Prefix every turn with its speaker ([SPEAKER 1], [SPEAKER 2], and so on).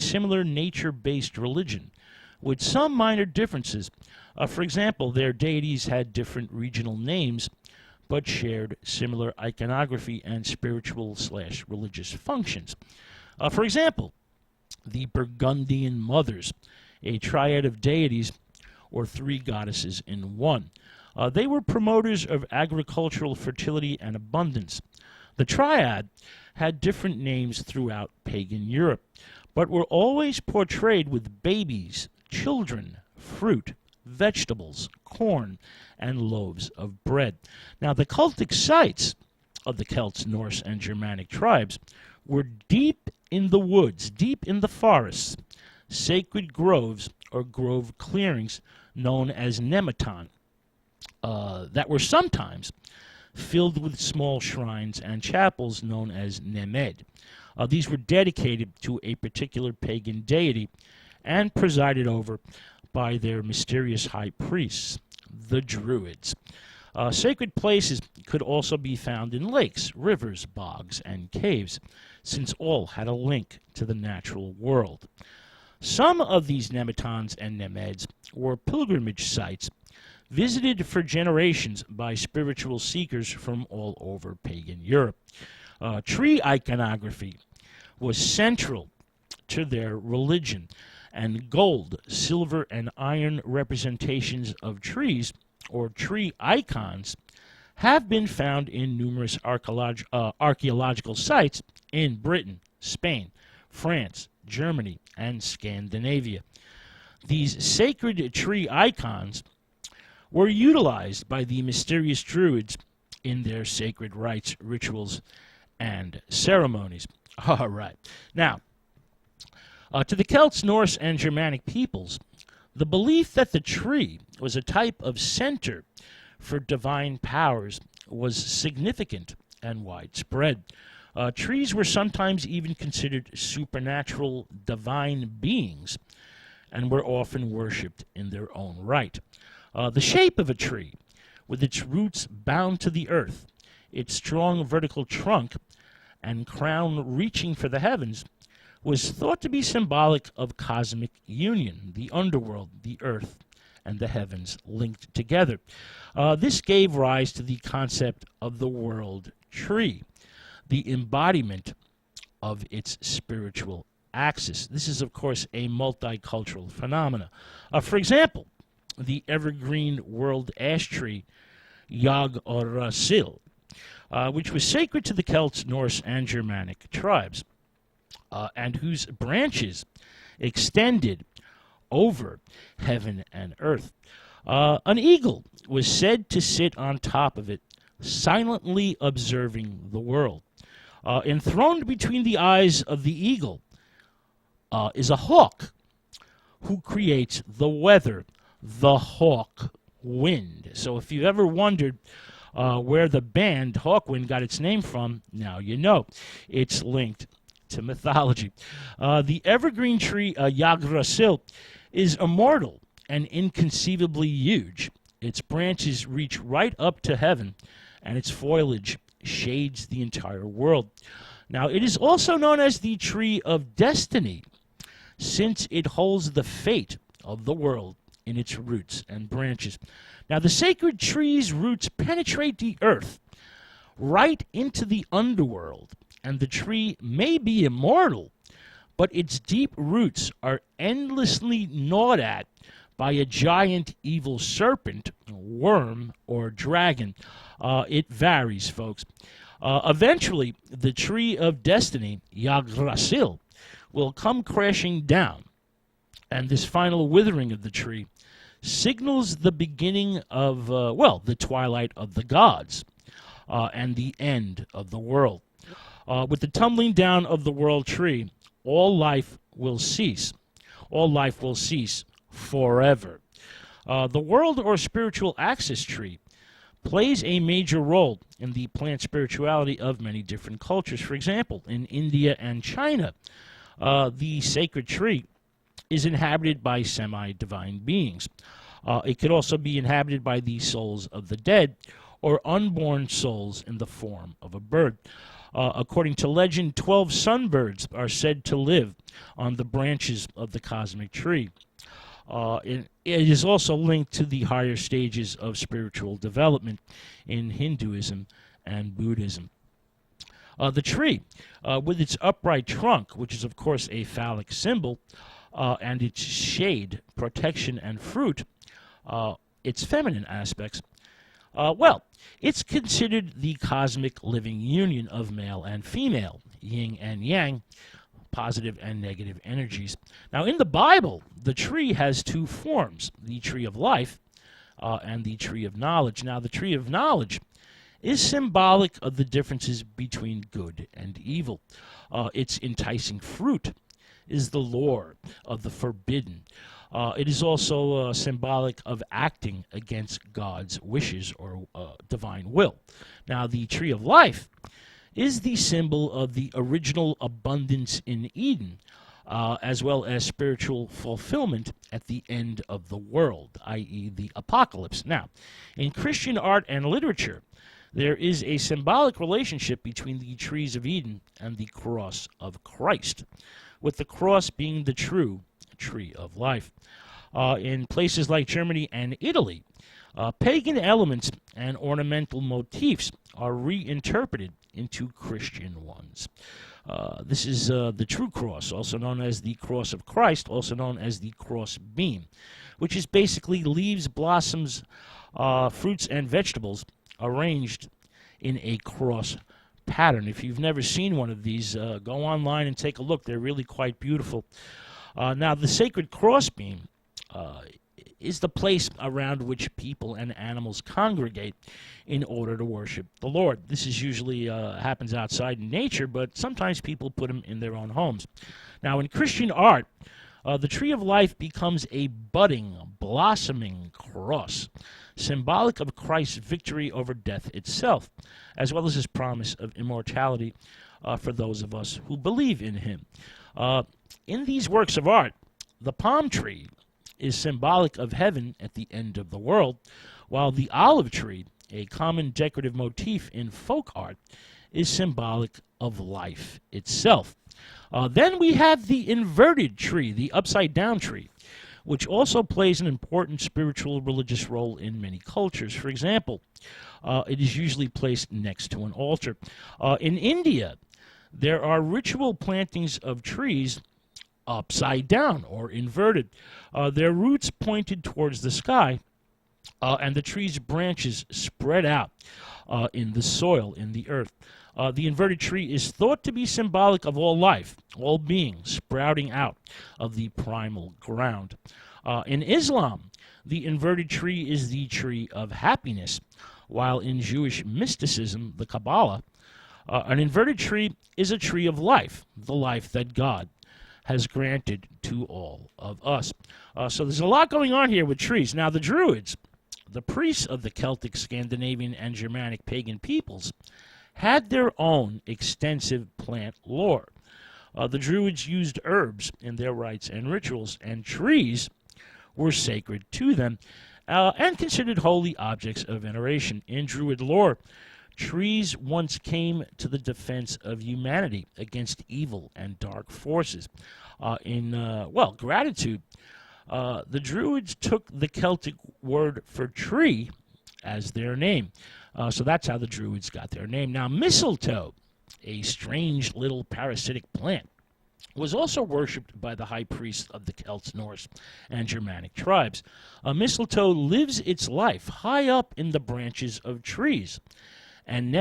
[SPEAKER 1] similar nature-based religion, with some minor differences. For example, their deities had different regional names, but shared similar iconography and spiritual/religious functions. For example, the Burgundian Mothers, a triad of deities or three goddesses in one. They were promoters of agricultural fertility and abundance. The triad had different names throughout pagan Europe, but were always portrayed with babies, children, fruit, vegetables, corn, and loaves of bread. Now, the cultic sites of the Celts, Norse, and Germanic tribes were deep in the woods, deep in the forests, sacred groves or grove clearings known as nematon, that were sometimes filled with small shrines and chapels known as nemed. These were dedicated to a particular pagan deity and presided over by their mysterious high priests, the Druids. Sacred places could also be found in lakes, rivers, bogs, and caves, since all had a link to the natural world. Some of these nematons and nemeds were pilgrimage sites visited for generations by spiritual seekers from all over pagan Europe. Tree iconography was central to their religion, and gold, silver, and iron representations of trees, or tree icons, have been found in numerous archaeological sites in Britain, Spain, France, Germany, and Scandinavia. These sacred tree icons were utilized by the mysterious Druids in their sacred rites, rituals, and ceremonies. All right. Now, to the Celts, Norse, and Germanic peoples, the belief that the tree was a type of center for divine powers was significant and widespread. Trees were sometimes even considered supernatural divine beings and were often worshipped in their own right. The shape of a tree, with its roots bound to the earth, its strong vertical trunk and crown reaching for the heavens, was thought to be symbolic of cosmic union, the underworld, the earth, and the heavens linked together. This gave rise to the concept of the world tree, the embodiment of its spiritual axis. This is, of course, a multicultural phenomena. For example, the evergreen world ash tree, Yggdrasil, which was sacred to the Celts, Norse, and Germanic tribes, and whose branches extended over heaven and earth. An eagle was said to sit on top of it, silently observing the world. Enthroned between the eyes of the eagle is a hawk who creates the weather, the hawk wind. So if you ever wondered where the band Hawkwind got its name from, now you know. It's linked to mythology. The evergreen tree Yggdrasil is immortal and inconceivably huge. Its branches reach right up to heaven, and its foliage shades the entire world. Now, it is also known as the Tree of Destiny, since it holds the fate of the world in its roots and branches. Now, the sacred tree's roots penetrate the earth right into the underworld, and the tree may be immortal, but its deep roots are endlessly gnawed at by a giant evil serpent, worm, or dragon. It varies, folks. Eventually, the Tree of Destiny, Yggdrasil, will come crashing down, and this final withering of the tree signals the beginning of, the twilight of the gods and the end of the world. With the tumbling down of the world tree, all life will cease. All life will cease forever. The world or spiritual axis tree plays a major role in the plant spirituality of many different cultures. For example, in India and China, the sacred tree is inhabited by semi-divine beings. It could also be inhabited by the souls of the dead or unborn souls in the form of a bird. According to legend, 12 sunbirds are said to live on the branches of the cosmic tree. It is also linked to the higher stages of spiritual development in Hinduism and Buddhism. The tree, with its upright trunk, which is of course a phallic symbol, and its shade, protection, and fruit, its feminine aspects, well, it's considered the cosmic living union of male and female, yin and yang, positive and negative energies. Now, in the Bible, the tree has two forms, the tree of life and the tree of knowledge. Now, the tree of knowledge is symbolic of the differences between good and evil. Its enticing fruit is the lure of the forbidden. It is also symbolic of acting against God's wishes or divine will. Now, the tree of life is the symbol of the original abundance in Eden, as well as spiritual fulfillment at the end of the world, i.e. the apocalypse. Now, in Christian art and literature, there is a symbolic relationship between the trees of Eden and the cross of Christ, with the cross being the true tree of life. In places like Germany and Italy, pagan elements and ornamental motifs are reinterpreted into Christian ones. This is the true cross, also known as the cross of Christ, also known as the cross beam, which is basically leaves, blossoms, fruits, and vegetables arranged in a cross pattern. If you've never seen one of these, go online and take a look. They're really quite beautiful. Now, the sacred crossbeam is the place around which people and animals congregate in order to worship the Lord. This is usually happens outside in nature, but sometimes people put them in their own homes. Now, in Christian art, the tree of life becomes a budding, blossoming cross, symbolic of Christ's victory over death itself, as well as his promise of immortality for those of us who believe in him. In these works of art, the palm tree is symbolic of heaven at the end of the world, while the olive tree, a common decorative motif in folk art, is symbolic of life itself. Then we have the inverted tree, the upside-down tree, which also plays an important spiritual religious role in many cultures. For example, it is usually placed next to an altar. In India, there are ritual plantings of trees upside down or inverted. Their roots pointed towards the sky, and the tree's branches spread out in the soil, in the earth. The inverted tree is thought to be symbolic of all life, all beings sprouting out of the primal ground. In Islam, the inverted tree is the tree of happiness, while in Jewish mysticism, the Kabbalah, an inverted tree is a tree of life, the life that God has granted to all of us. So there's a lot going on here with trees. Now, the Druids, the priests of the Celtic, Scandinavian, and Germanic pagan peoples, had their own extensive plant lore. The Druids used herbs in their rites and rituals, and trees were sacred to them and considered holy objects of veneration. In Druid lore, trees once came to the defense of humanity against evil and dark forces. In gratitude, the Druids took the Celtic word for tree as their name. So that's how the Druids got their name. Now, mistletoe, a strange little parasitic plant, was also worshipped by the high priests of the Celts, Norse, and Germanic tribes. Mistletoe lives its life high up in the branches of trees, and